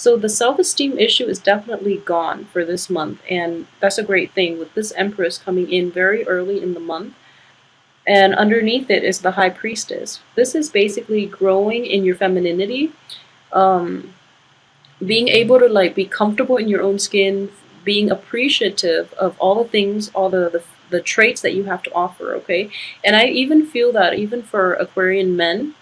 So the self-esteem issue is definitely gone for this month, and that's a great thing with this Empress coming in very early in the month. And underneath it is the High Priestess. This is basically growing in your femininity, um, being able to like be comfortable in your own skin, being appreciative of all the things, all the traits that you have to offer, okay? And I even feel that even for Aquarian men,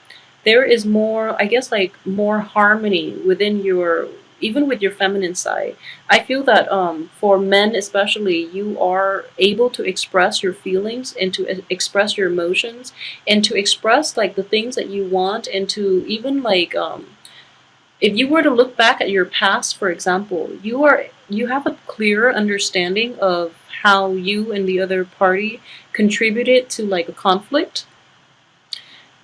there is more, I guess, like more harmony within your, even with your feminine side. I feel that for men especially, you are able to express your feelings and to express your emotions and to express like the things that you want, and to even like if you were to look back at your past, for example, you have a clearer understanding of how you and the other party contributed to like a conflict.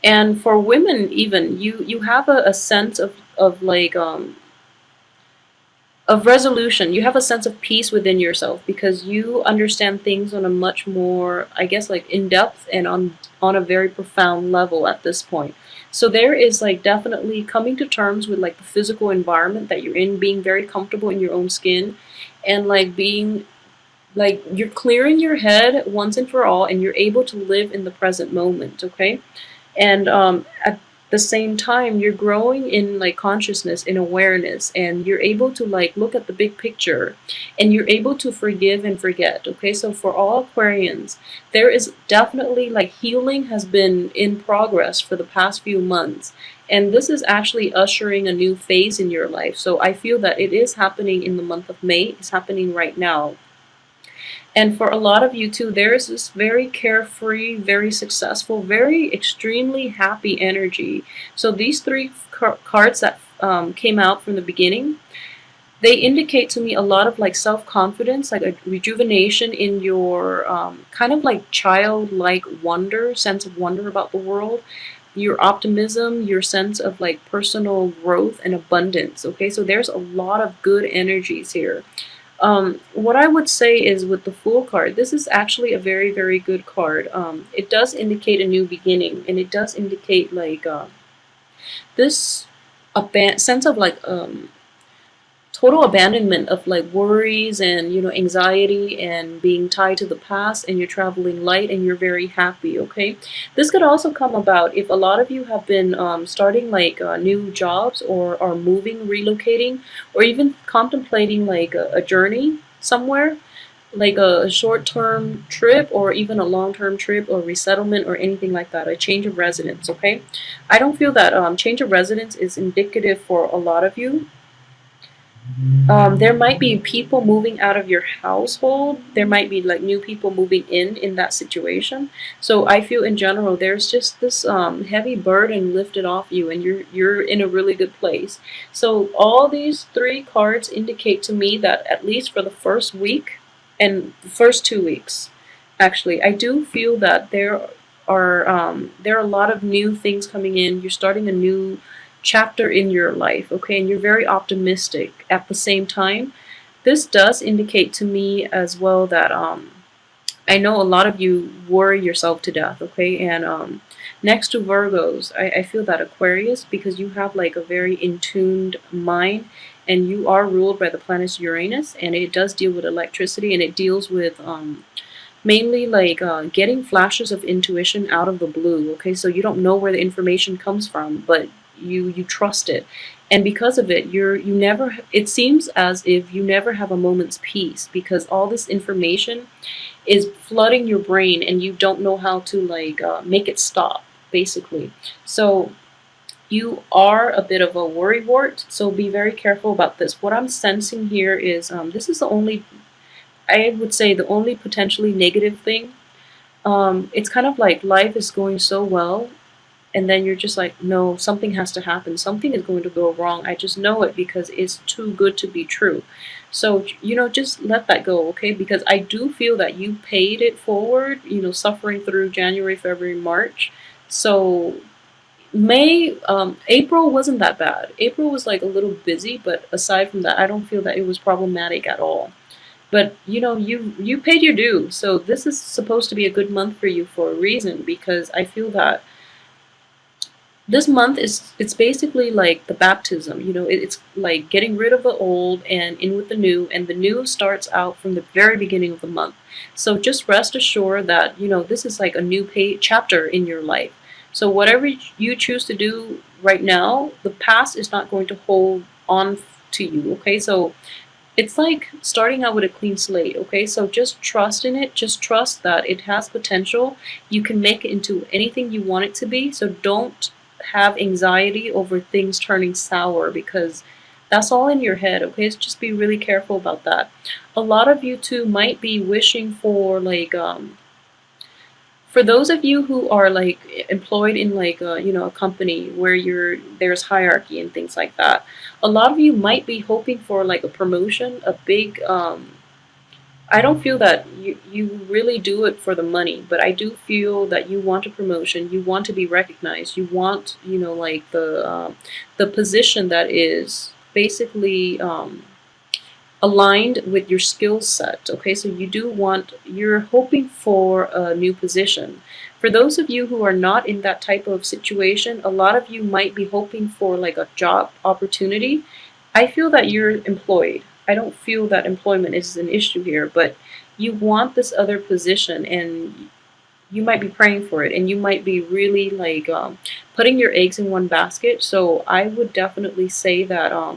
And for women, even you have a sense of like of resolution. You have a sense of peace within yourself because you understand things on a much more, I guess, like in depth and on a very profound level at this point. So there is like definitely coming to terms with like the physical environment that you're in, being very comfortable in your own skin, and like being like you're clearing your head once and for all, and you're able to live in the present moment, okay? And at the same time, you're growing in like consciousness, in awareness, and you're able to like look at the big picture, and you're able to forgive and forget, okay? So for all Aquarians, there is definitely like healing has been in progress for the past few months, and this is actually ushering a new phase in your life. So I feel that it is happening in the month of May. It's happening right now. And for a lot of you too, there is this very carefree, very successful, very extremely happy energy. So these three cards that came out from the beginning, they indicate to me a lot of like self-confidence, like a rejuvenation in your kind of like childlike wonder, sense of wonder about the world, your optimism, your sense of like personal growth and abundance. Okay, so there's a lot of good energies here. What I would say is with the Fool card, this is actually a very, very good card. It does indicate a new beginning, and it does indicate like this sense of like total abandonment of like worries and anxiety and being tied to the past, and you're traveling light and you're very happy. Okay, this could also come about if a lot of you have been starting like new jobs, or are moving, relocating, or even contemplating like a journey somewhere, like a short-term trip or even a long-term trip or resettlement or anything like that, a change of residence. Okay, I don't feel that change of residence is indicative for a lot of you. There might be people moving out of your household. There might be like new people moving in that situation. So I feel in general there's just this heavy burden lifted off you, and you're in a really good place. So all these three cards indicate to me that at least for the first week and the first 2 weeks, actually, I do feel that there are a lot of new things coming in. You're starting a new chapter in your life, okay, and you're very optimistic at the same time. This does indicate to me as well that I know a lot of you worry yourself to death, okay, and next to Virgos, I feel that Aquarius, because you have like a very in-tuned mind, and you are ruled by the planet Uranus, and it does deal with electricity, and it deals with mainly like getting flashes of intuition out of the blue, okay, so you don't know where the information comes from, but you trust it, and because of it you never, it seems as if you never have a moment's peace, because all this information is flooding your brain and you don't know how to like make it stop, basically. So you are a bit of a worrywart, so be very careful about this. What I'm sensing here is this is the only, I would say, the only potentially negative thing. It's kind of like life is going so well, and then you're just like, no, something has to happen. Something is going to go wrong. I just know it because it's too good to be true. So, just let that go, okay? Because I do feel that you paid it forward, suffering through January, February, March. So April wasn't that bad. April was like a little busy, but aside from that, I don't feel that it was problematic at all. But you paid your due. So this is supposed to be a good month for you for a reason, because I feel that This month is, it's basically like the baptism, you know, it's like getting rid of the old and in with the new, and the new starts out from the very beginning of the month. So just rest assured that, you know, this is like a new chapter in your life. So whatever you choose to do right now, the past is not going to hold on to you, okay? So it's like starting out with a clean slate, okay? So just trust in it. Just trust that it has potential. You can make it into anything you want it to be. So don't have anxiety over things turning sour, because that's all in your head, okay? So just be really careful about that. A lot of you too might be wishing for like for those of you who are like employed in like a, you know, a company where there's hierarchy and things like that, a lot of you might be hoping for like a promotion, a big I don't feel that you really do it for the money, but I do feel that you want a promotion, you want to be recognized, you want, you know, like the position that is basically aligned with your skill set. Okay, so you're hoping for a new position. For those of you who are not in that type of situation, a lot of you might be hoping for like a job opportunity. I feel that you're employed. I don't feel that employment is an issue here, but you want this other position, and you might be praying for it, and you might be really like putting your eggs in one basket. So I would definitely say that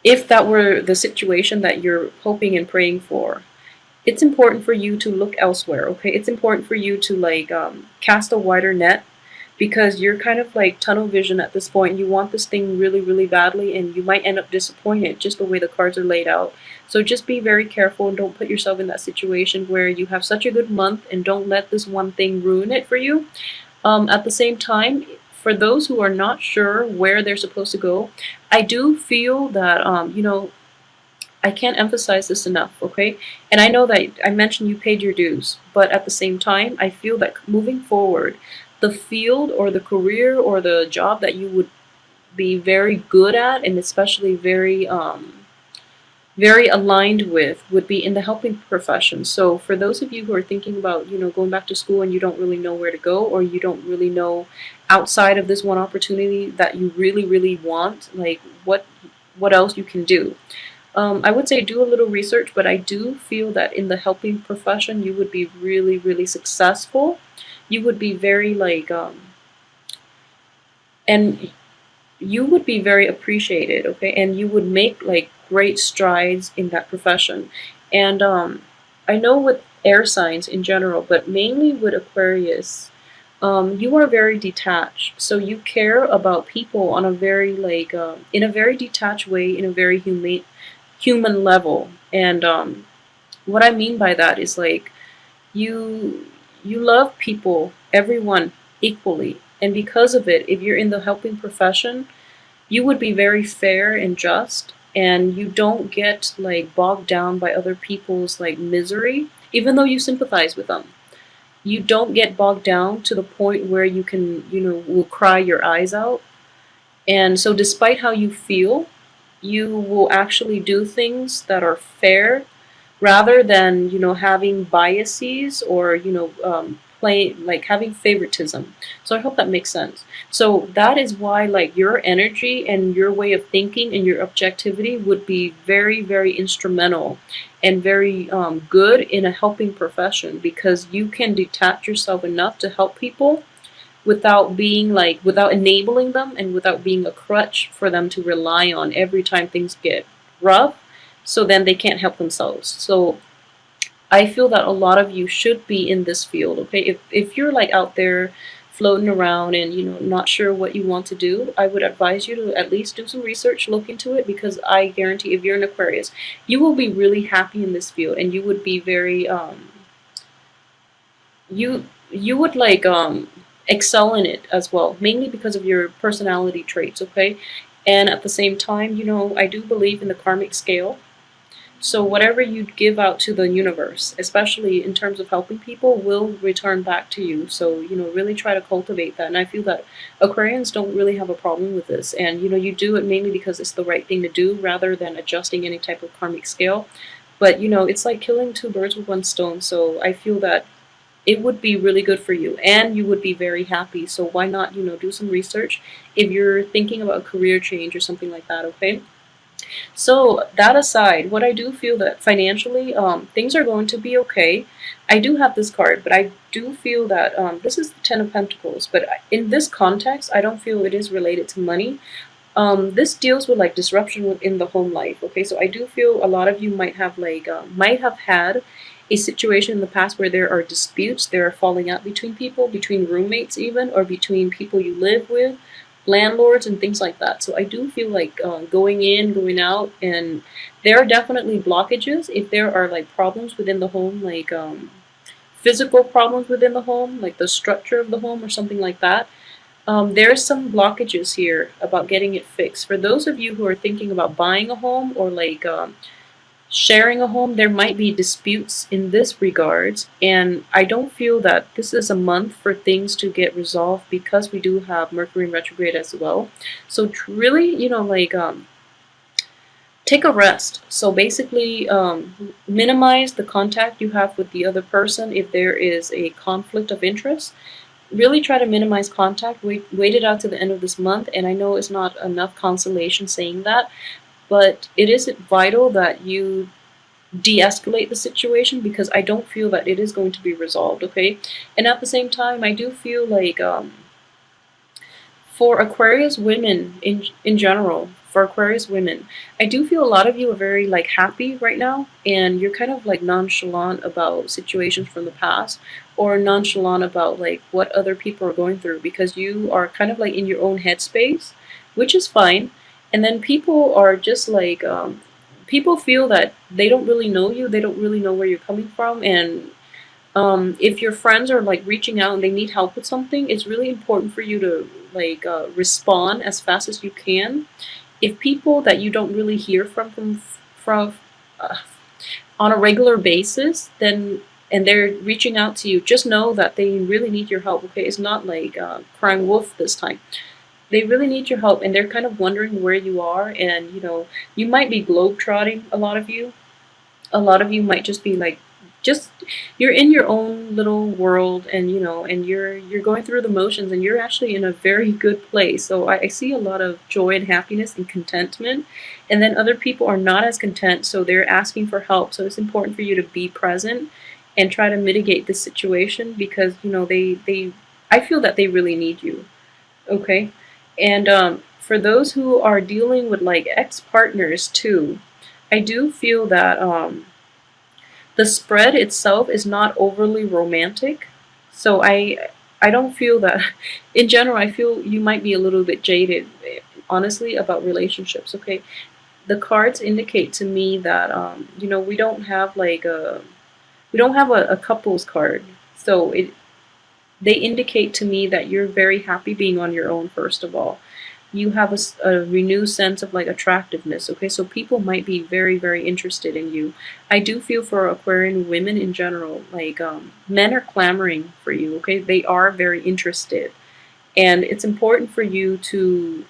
if that were the situation that you're hoping and praying for, it's important for you to look elsewhere, okay? It's important for you to like cast a wider net, because you're kind of like tunnel vision at this point. You want this thing really, really badly, and you might end up disappointed just the way the cards are laid out. So just be very careful and don't put yourself in that situation where you have such a good month and don't let this one thing ruin it for you. At the same time, for those who are not sure where they're supposed to go, I do feel that, you know, I can't emphasize this enough, okay? And I know that I mentioned you paid your dues, but at the same time, I feel that moving forward, the field or the career or the job that you would be very good at, and especially very aligned with, would be in the helping profession. So for those of you who are thinking about, you know, going back to school and you don't really know where to go, or you don't really know outside of this one opportunity that you really, really want, like what else you can do. I would say do a little research, but I do feel that in the helping profession, you would be really, really successful. You would be very like, and you would be very appreciated, okay? And you would make like great strides in that profession. And I know with air signs in general, but mainly with Aquarius, you are very detached. So you care about people on a very like, in a very detached way, in a very human level. And what I mean by that is like you you love people, everyone equally. And because of it, if you're in the helping profession, you would be very fair and just, and you don't get like bogged down by other people's like misery, even though you sympathize with them. You don't get bogged down to the point where you can, you know, will cry your eyes out. And so despite how you feel, you will actually do things that are fair, rather than, you know, having biases, or, you know, play like having favoritism. So I hope that makes sense. So that is why like your energy and your way of thinking and your objectivity would be very, very instrumental and very good in a helping profession, because you can detach yourself enough to help people without being like, without enabling them, and without being a crutch for them to rely on every time things get rough, so then they can't help themselves. So I feel that a lot of you should be in this field, okay? If you're like out there floating around and, you know, not sure what you want to do, I would advise you to at least do some research, look into it, because I guarantee if you're an Aquarius, you will be really happy in this field, and you would be very you would like excel in it as well, mainly because of your personality traits, okay? And at the same time, you know, I do believe in the karmic scale. So whatever you give out to the universe, especially in terms of helping people, will return back to you. So, you know, really try to cultivate that. And I feel that Aquarians don't really have a problem with this. And, you know, you do it mainly because it's the right thing to do, rather than adjusting any type of karmic scale. But, you know, it's like killing two birds with one stone. So I feel that it would be really good for you and you would be very happy. So why not, do some research if you're thinking about a career change or something like that, okay? So that aside, what I do feel that financially, things are going to be okay. I do have this card, but I do feel that this is the Ten of Pentacles. But in this context, I don't feel it is related to money. This deals with like disruption within the home life. Okay, so I do feel a lot of you might have had a situation in the past where there are disputes, there are falling out between people, between roommates even, or between people you live with, landlords and things like that. So I do feel like going in, going out, and there are definitely blockages if there are like problems within the home, like physical problems within the home, like the structure of the home or something like that. There's some blockages here about getting it fixed. For those of you who are thinking about buying a home or like sharing a home, there might be disputes in this regards, and I don't feel that this is a month for things to get resolved because we do have Mercury in retrograde as well. So really, take a rest. So basically, minimize the contact you have with the other person if there is a conflict of interest. Really try to minimize contact. Wait it out to the end of this month, and I know it's not enough consolation saying that, but it is vital that you de-escalate the situation because I don't feel that it is going to be resolved, okay? And at the same time, I do feel like for Aquarius women in general, for Aquarius women, I do feel a lot of you are very like happy right now, and you're kind of like nonchalant about situations from the past, or nonchalant about like what other people are going through because you are kind of like in your own headspace, which is fine. And then people are just like people feel that they don't really know you, they don't really know where you're coming from, and if your friends are like reaching out and they need help with something, it's really important for you to like respond as fast as you can. If people that you don't really hear from uh, on a regular basis, then and they're reaching out to you, just know that they really need your help. Okay, it's not like crying wolf this time. They really need your help, and they're kind of wondering where you are, and you might be globetrotting. A lot of you might just be like just you're in your own little world, and and you're going through the motions, and you're actually in a very good place. So I see a lot of joy and happiness and contentment, and then other people are not as content, so they're asking for help. So it's important for you to be present and try to mitigate this situation because they I feel that they really need you, okay? And for those who are dealing with like ex-partners too, I do feel that the spread itself is not overly romantic. So I don't feel that in general I feel you might be a little bit jaded honestly about relationships, okay? The cards indicate to me that we don't have a couples card. So they indicate to me that you're very happy being on your own first of all. You have a renewed sense of like attractiveness, okay? So people might be very, very interested in you. I do feel for Aquarian women in general, like men are clamoring for you, okay? They are very interested. And it's important for you to,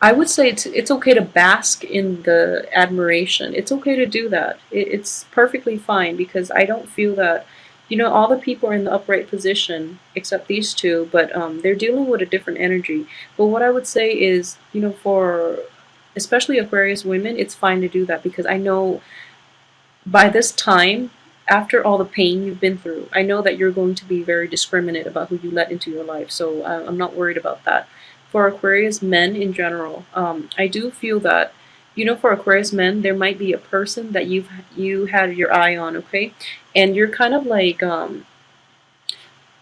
I would say it's okay to bask in the admiration. It's okay to do that. It's perfectly fine because I don't feel that, all the people are in the upright position except these two, but they're dealing with a different energy. But what I would say is, for especially Aquarius women, it's fine to do that because I know by this time, after all the pain you've been through, I know that you're going to be very discriminate about who you let into your life. So I'm not worried about that. For Aquarius men in general, I do feel that, for Aquarius men, there might be a person that you had your eye on, okay, and you're kind of like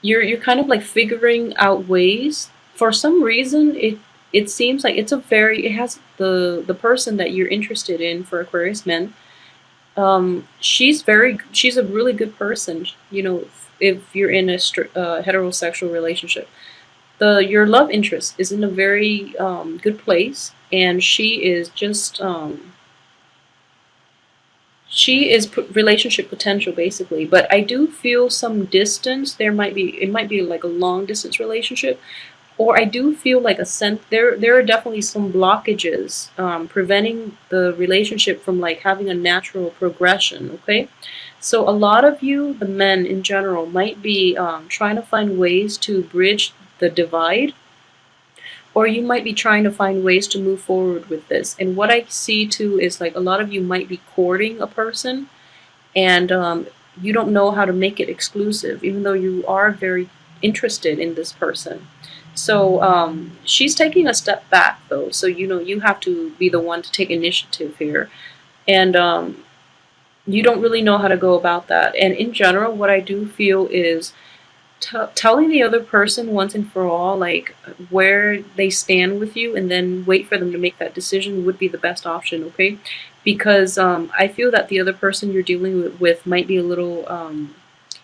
you're kind of like figuring out ways. For some reason, it seems like it has the person that you're interested in for Aquarius men. She's a really good person. If you're in a heterosexual relationship, your love interest is in a very good place, and she is relationship potential basically. But I do feel some distance. It might be like a long distance relationship. or I do feel like a sense there are definitely some blockages preventing the relationship from like having a natural progression. Okay, so a lot of you, the men in general, might be trying to find ways to bridge the divide, or you might be trying to find ways to move forward with this. And what I see too is like a lot of you might be courting a person, and you don't know how to make it exclusive, even though you are very interested in this person. So she's taking a step back though, so you know you have to be the one to take initiative here, and you don't really know how to go about that. And in general, what I do feel is telling the other person once and for all, like where they stand with you, and then wait for them to make that decision would be the best option, okay? Because I feel that the other person you're dealing with might be a little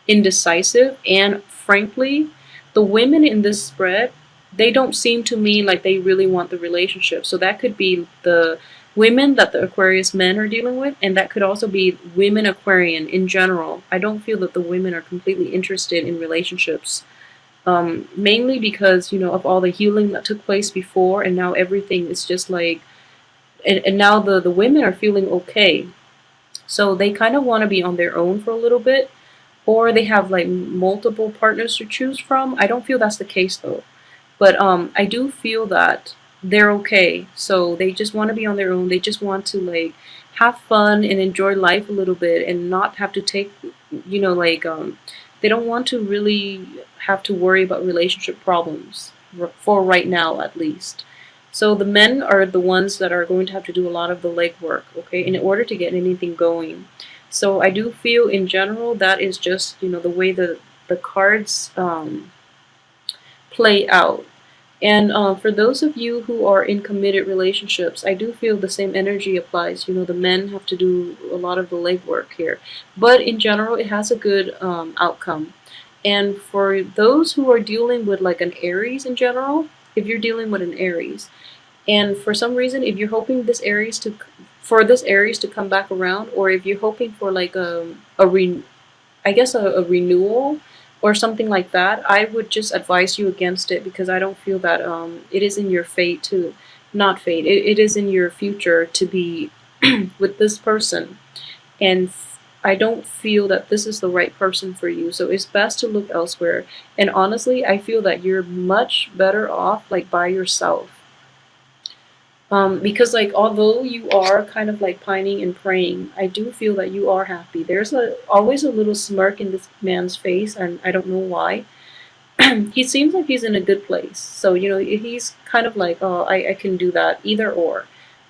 indecisive, and frankly, the women in this spread, they don't seem to me like they really want the relationship. So that could be the women that the Aquarius men are dealing with, and that could also be women Aquarian in general. I don't feel that the women are completely interested in relationships, mainly because, you know, of all the healing that took place before, and now everything is just like, and now the women are feeling okay. So they kind of want to be on their own for a little bit, or they have like multiple partners to choose from. I don't feel that's the case though. But I do feel that they're okay. So they just want to be on their own. They just want to like have fun and enjoy life a little bit and not have to take, you know, like they don't want to really have to worry about relationship problems for right now at least. So the men are the ones that are going to have to do a lot of the legwork, okay, in order to get anything going. So I do feel in general that is just, you know, the way the cards play out. And for those of you who are in committed relationships, I do feel the same energy applies. You know, the men have to do a lot of the legwork here. But in general, it has a good outcome. And for those who are dealing with like an Aries in general, if you're dealing with an Aries, and for some reason, if you're hoping this Aries to come back around, or if you're hoping for like a renewal or something like that, I would just advise you against it, because I don't feel that it is in your fate to, not fate, it is in your future to be with this person. And I don't feel that this is the right person for you. So it's best to look elsewhere. And honestly, I feel that you're much better off like by yourself. Because like although you are kind of like pining and praying, I do feel that you are happy. There's always a little smirk in this man's face, and I don't know why. He seems like he's in a good place. So, you know, he's kind of like, oh, I can do that, either or.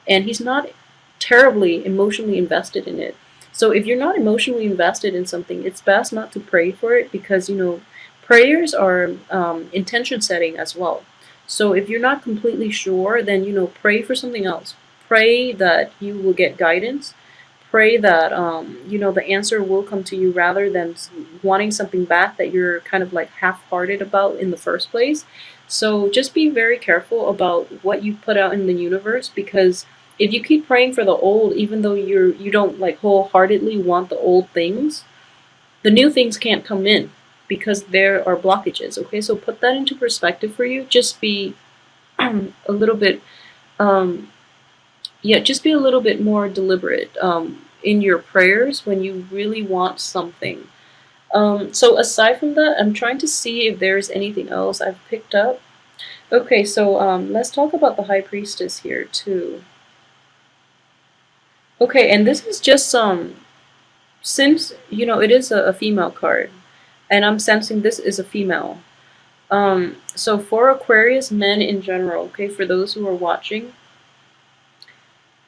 And he's not terribly emotionally invested in it. So if you're not emotionally invested in something, it's best not to pray for it, because, you know, prayers are intention setting as well. So if you're not completely sure, then, you know, pray for something else. Pray that you will get guidance. Pray that, you know, the answer will come to you, rather than wanting something back that you're kind of like half-hearted about in the first place. So just be very careful about what you put out in the universe, because if you keep praying for the old, even though you don't like wholeheartedly want the old things, the new things can't come in because there are blockages. Okay, so put that into perspective for you. Just be a little bit, um, yeah, just be a little bit more deliberate in your prayers when you really want something. So aside from that, I'm trying to see if there's anything else I've picked up. Okay, so let's talk about the High Priestess here too. Okay, and this is just since you know it is a female card, and I'm sensing this is a female. So for Aquarius men in general, okay, for those who are watching,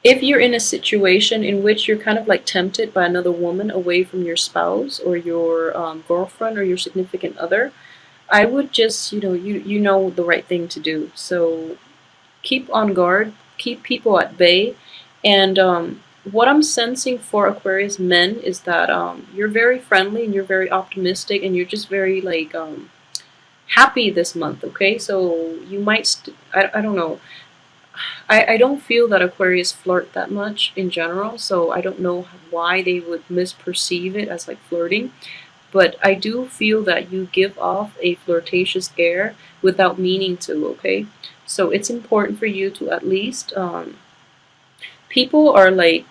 if you're in a situation in which you're kind of like tempted by another woman away from your spouse or your girlfriend or your significant other, I would just, you know, you know the right thing to do. So keep on guard, keep people at bay, and what I'm sensing for Aquarius men is that you're very friendly and you're very optimistic and you're just very like happy this month. Okay, so you might I don't know. I don't feel that Aquarius flirt that much in general, so I don't know why they would misperceive it as like flirting. but I do feel that you give off a flirtatious air without meaning to, okay? So it's important for you to at least, people are like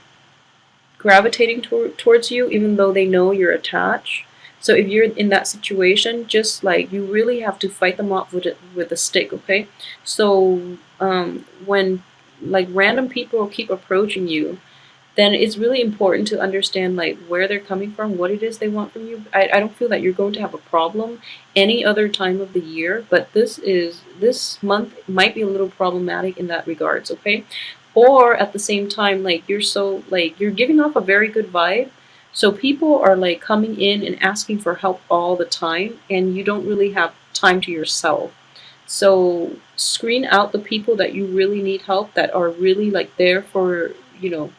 gravitating towards you even though they know you're attached. So if you're in that situation, just like you really have to fight them off with a stick, okay? So when like random people keep approaching you, then it's really important to understand like where they're coming from, what it is they want from you. I don't feel that you're going to have a problem any other time of the year, but this month might be a little problematic in that regards, okay? Or at the same time, like you're so like you're giving off a very good vibe. So people are like coming in and asking for help all the time, and you don't really have time to yourself. So screen out the people that you really need help, that are really like there for, you know,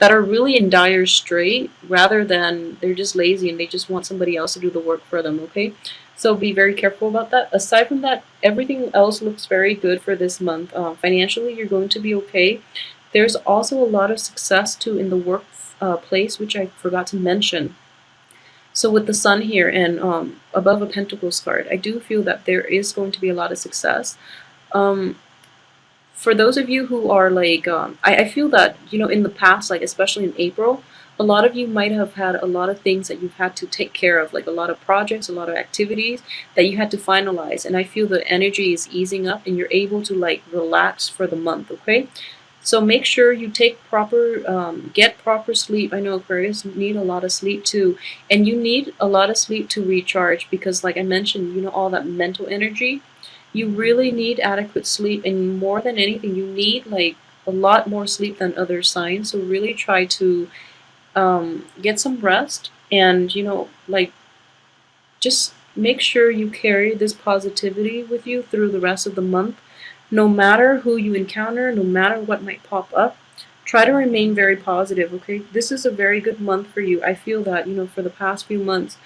that are really in dire strait, rather than they're just lazy and they just want somebody else to do the work for them, okay? So be very careful about that. Aside from that, everything else looks very good for this month. Financially, you're going to be okay. There's also a lot of success too in the work place, which I forgot to mention. So with the sun here and above a Pentacles card, I do feel that there is going to be a lot of success. Um, for those of you who are like, I feel that, you know, in the past, like especially in April, a lot of you might have had a lot of things that you've had to take care of, like a lot of projects, a lot of activities that you had to finalize. And I feel the energy is easing up and you're able to like relax for the month, okay? So make sure you take proper, get proper sleep. I know Aquarius need a lot of sleep too. And you need a lot of sleep to recharge because like I mentioned, you know, all that mental energy, you really need adequate sleep. And more than anything, you need like a lot more sleep than other signs. So really try to get some rest and, you know, like just make sure you carry this positivity with you through the rest of the month. No matter who you encounter, no matter what might pop up, try to remain very positive, okay? This is a very good month for you. I feel that, you know, for the past few months,